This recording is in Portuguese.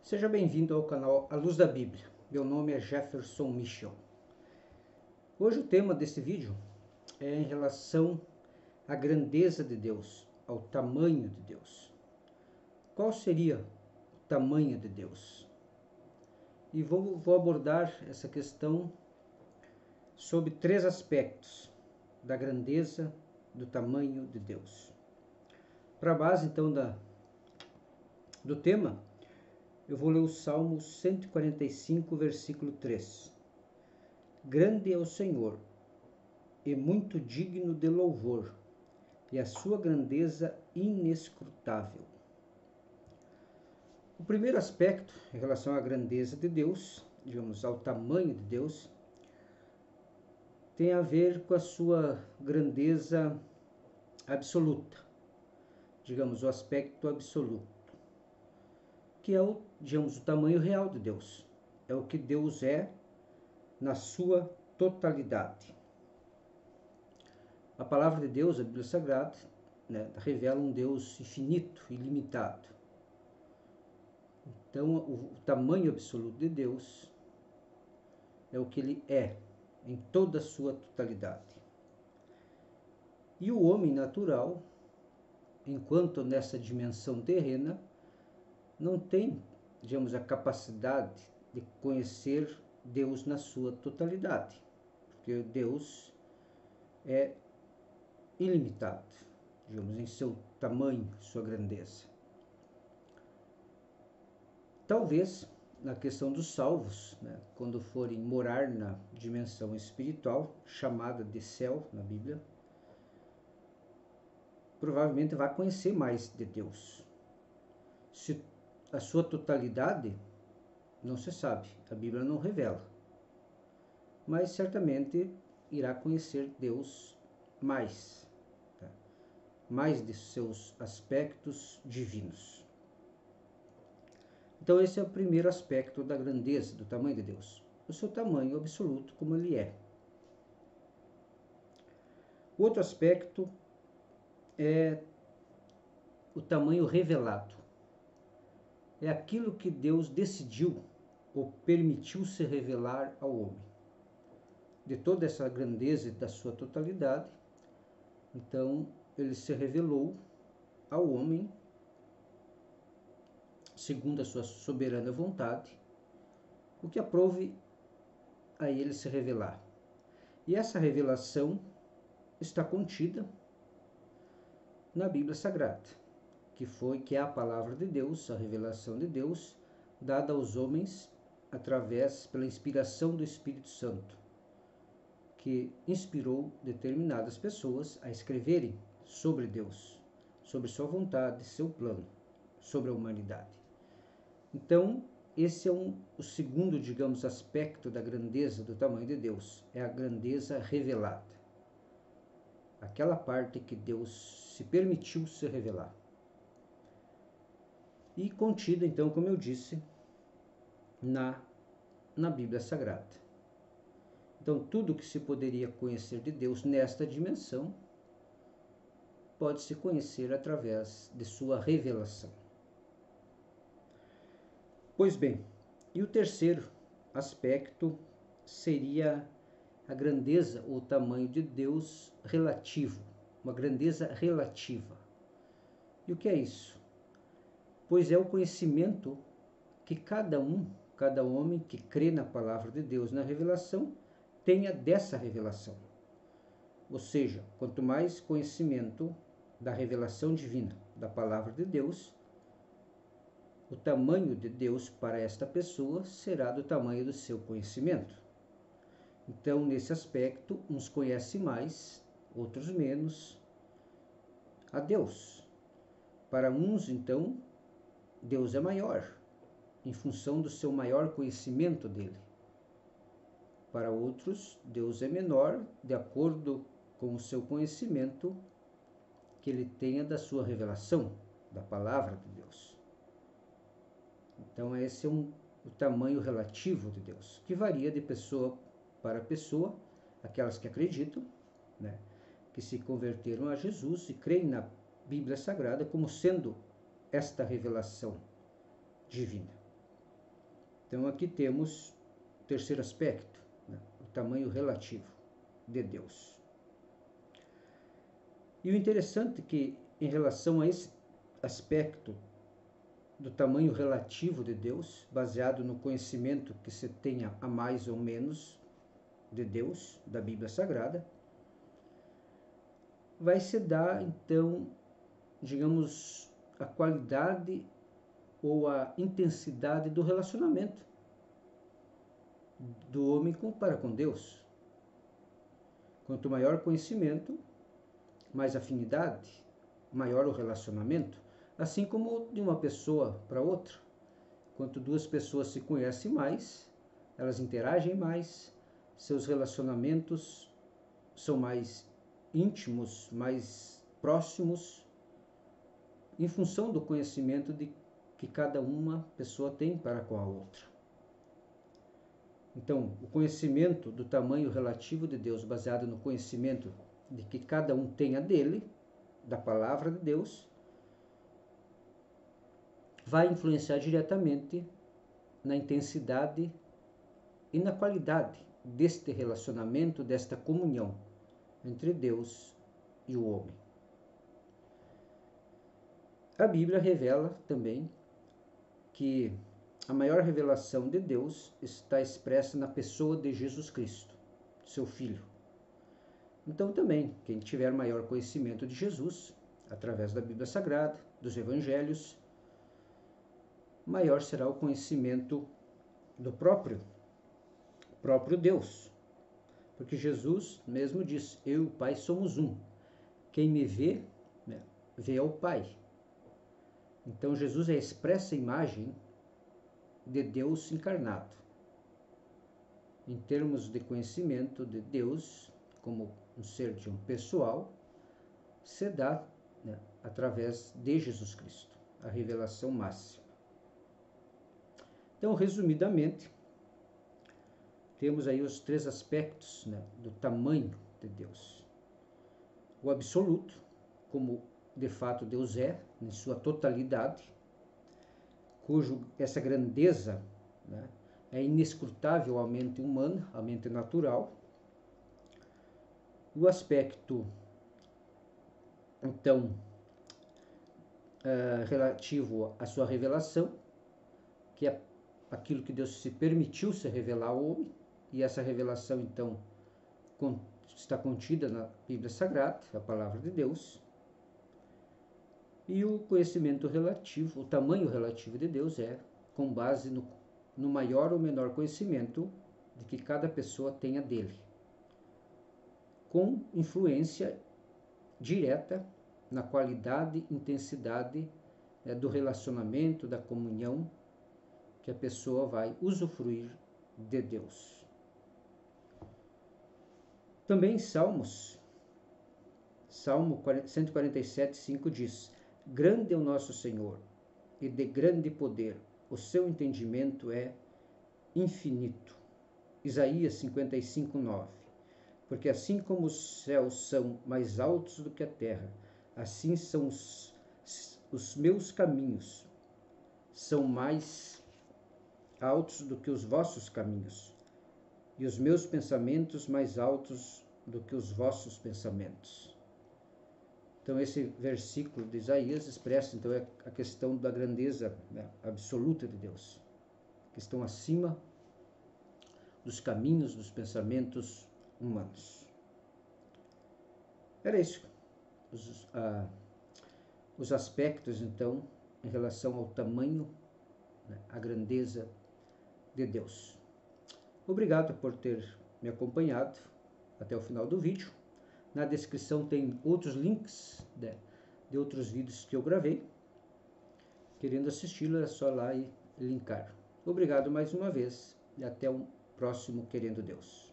Seja bem-vindo ao canal A Luz da Bíblia. Meu nome é Jefferson Michel. Hoje o tema desse vídeo é em relação à grandeza de Deus, ao tamanho de Deus. Qual seria o tamanho de Deus? E vou abordar essa questão sobre três aspectos da grandeza, do tamanho de Deus. Para a base, então, do tema, eu vou ler o Salmo 145, versículo 3. Grande é o Senhor, e muito digno de louvor, e a sua grandeza inescrutável. O primeiro aspecto em relação à grandeza de Deus, digamos, ao tamanho de Deus, tem a ver com a sua grandeza absoluta, digamos, o aspecto absoluto, que é o tamanho real de Deus. É o que Deus é na sua totalidade. A palavra de Deus, a Bíblia Sagrada, revela um Deus infinito, ilimitado. Então, o tamanho absoluto de Deus é o que ele é, em toda a sua totalidade. E o homem natural, enquanto nessa dimensão terrena, não tem, digamos, a capacidade de conhecer Deus na sua totalidade, porque Deus é ilimitado, digamos, em seu tamanho, sua grandeza. Talvez, na questão dos salvos, quando forem morar na dimensão espiritual, chamada de céu na Bíblia, provavelmente vai conhecer mais de Deus. Se a sua totalidade, não se sabe, a Bíblia não revela, mas certamente irá conhecer Deus mais, mais de seus aspectos divinos. Então esse é o primeiro aspecto da grandeza, do tamanho de Deus. O seu tamanho absoluto, como ele é. O outro aspecto é o tamanho revelado. É aquilo que Deus decidiu ou permitiu se revelar ao homem. De toda essa grandeza e da sua totalidade, então ele se revelou ao homem segundo a sua soberana vontade, o que aprouve a ele se revelar. E essa revelação está contida na Bíblia Sagrada, que é a palavra de Deus, a revelação de Deus, dada aos homens pela inspiração do Espírito Santo, que inspirou determinadas pessoas a escreverem sobre Deus, sobre sua vontade, seu plano, sobre a humanidade. Então, esse é o segundo, digamos, aspecto da grandeza, do tamanho de Deus, é a grandeza revelada. Aquela parte que Deus se permitiu se revelar. E contida, então, como eu disse, na Bíblia Sagrada. Então, tudo que se poderia conhecer de Deus nesta dimensão, pode-se conhecer através de sua revelação. Pois bem, e o terceiro aspecto seria a grandeza ou tamanho de Deus relativo, uma grandeza relativa. E o que é isso? Pois é o conhecimento que cada homem que crê na palavra de Deus, na revelação, tenha dessa revelação. Ou seja, quanto mais conhecimento da revelação divina, da palavra de Deus, o tamanho de Deus para esta pessoa será do tamanho do seu conhecimento. Então, nesse aspecto, uns conhecem mais, outros menos a Deus. Para uns, então, Deus é maior, em função do seu maior conhecimento dele. Para outros, Deus é menor, de acordo com o seu conhecimento que ele tenha da sua revelação, da palavra de Deus. Então, esse é o tamanho relativo de Deus, que varia de pessoa para pessoa, aquelas que acreditam, que se converteram a Jesus e creem na Bíblia Sagrada como sendo esta revelação divina. Então aqui temos o terceiro aspecto, né? O tamanho relativo de Deus. E o interessante é que, em relação a esse aspecto do tamanho relativo de Deus, baseado no conhecimento que se tenha a mais ou menos de Deus, da Bíblia Sagrada, vai se dar, então, digamos, a qualidade ou a intensidade do relacionamento do homem para com Deus. Quanto maior conhecimento, mais afinidade, maior o relacionamento, assim como de uma pessoa para outra. Quanto duas pessoas se conhecem mais, elas interagem mais, seus relacionamentos são mais íntimos, mais próximos, em função do conhecimento que cada uma pessoa tem para com a outra. Então, o conhecimento do tamanho relativo de Deus, baseado no conhecimento de que cada um tenha dele, da palavra de Deus, vai influenciar diretamente na intensidade e na qualidade deste relacionamento, desta comunhão entre Deus e o homem. A Bíblia revela também que a maior revelação de Deus está expressa na pessoa de Jesus Cristo, seu Filho. Então também, quem tiver maior conhecimento de Jesus, através da Bíblia Sagrada, dos Evangelhos, maior será o conhecimento do próprio Deus. Porque Jesus mesmo diz, eu e o Pai somos um. Quem me vê, vê ao Pai. Então Jesus é a expressa imagem de Deus encarnado. Em termos de conhecimento de Deus, como um ser de um pessoal, se dá através de Jesus Cristo, a revelação máxima. Então, resumidamente, temos aí os três aspectos do tamanho de Deus. O absoluto, como de fato Deus é, em sua totalidade, cujo essa grandeza é inescrutável à mente humana, à mente natural. O aspecto, então, relativo à sua revelação, que é aquilo que Deus se permitiu se revelar ao homem, e essa revelação, então, está contida na Bíblia Sagrada, a palavra de Deus. E o conhecimento relativo, o tamanho relativo de Deus é com base no maior ou menor conhecimento de que cada pessoa tenha dele, com influência direta na qualidade e intensidade do relacionamento, da comunhão que a pessoa vai usufruir de Deus. Também Salmo 147, 5 diz, grande é o nosso Senhor, e de grande poder, o seu entendimento é infinito. Isaías 55, 9. Porque assim como os céus são mais altos do que a terra, assim são os meus caminhos, são mais altos do que os vossos caminhos, e os meus pensamentos mais altos do que os vossos pensamentos. Então esse versículo de Isaías expressa então a questão da grandeza absoluta de Deus, que estão acima dos caminhos, dos pensamentos humanos. Era isso, os aspectos então em relação ao tamanho, à grandeza de Deus. Obrigado por ter me acompanhado até o final do vídeo. Na descrição tem outros links de outros vídeos que eu gravei. Querendo assisti-lo, é só lá e linkar. Obrigado mais uma vez e até o próximo, querendo Deus.